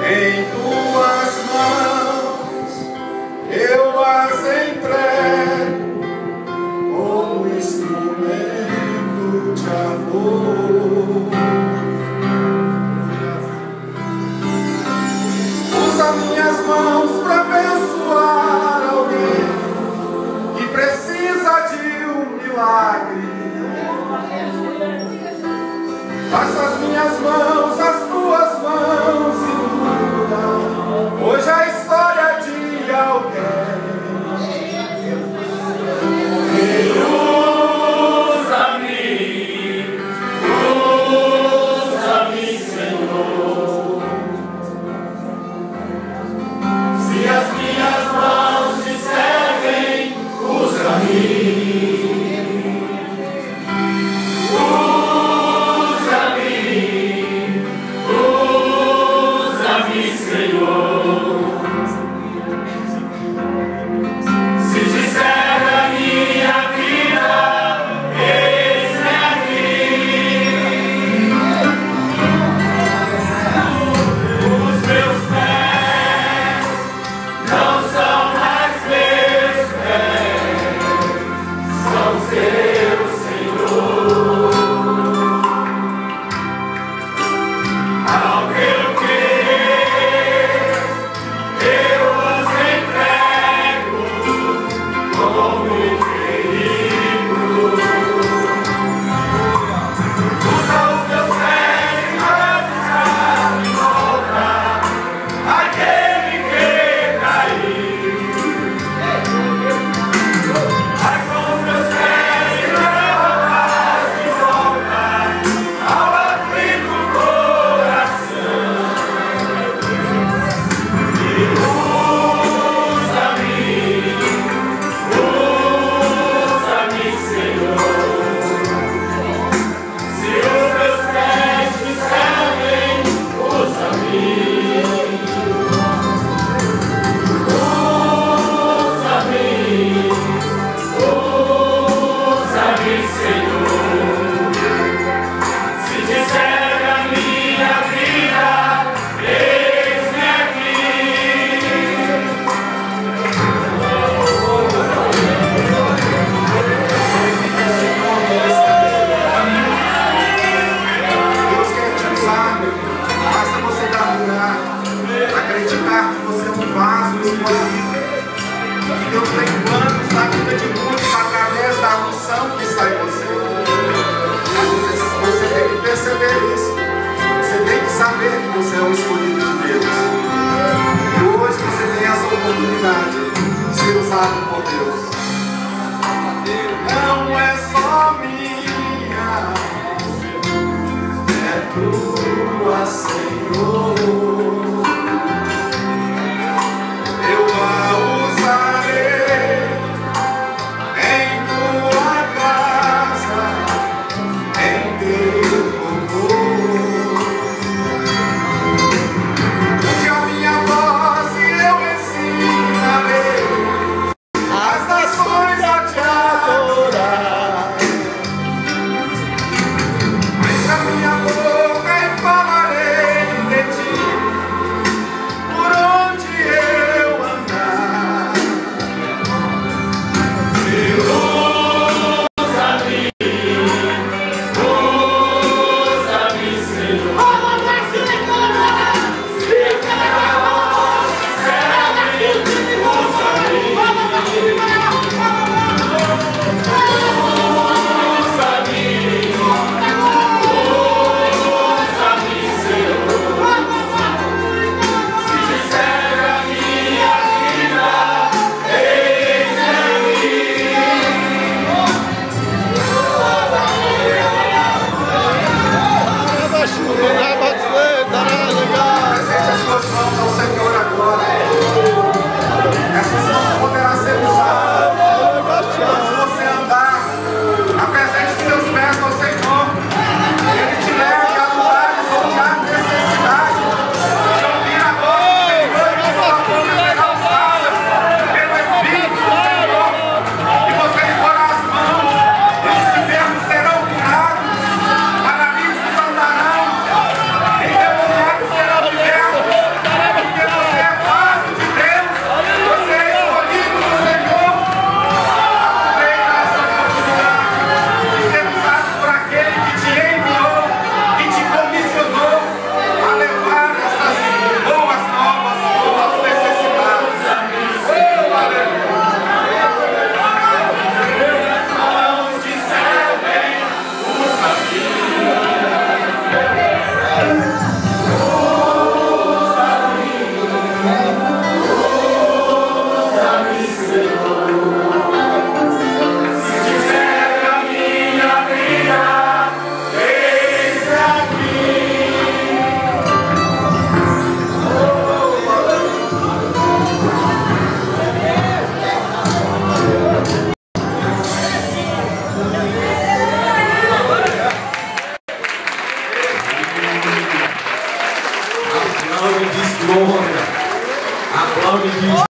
Em tuas mãos eu as entrego como instrumento de amor. Usa minhas mãos para abençoar alguém que precisa de um milagre. Faça as minhas mãos as tuas mãos e muda hoje a história de alguém. Usa-me, Senhor. Se as minhas mãos te servem, usa-me. Acreditar que você é um vaso escolhido, que Deus tem planos na vida de muitos através da unção que está em você. Você tem que perceber isso. Você tem que saber que você é um escolhido de Deus. E hoje você tem essa oportunidade de ser usado por Deus. Não é só minha, é tua, Senhor.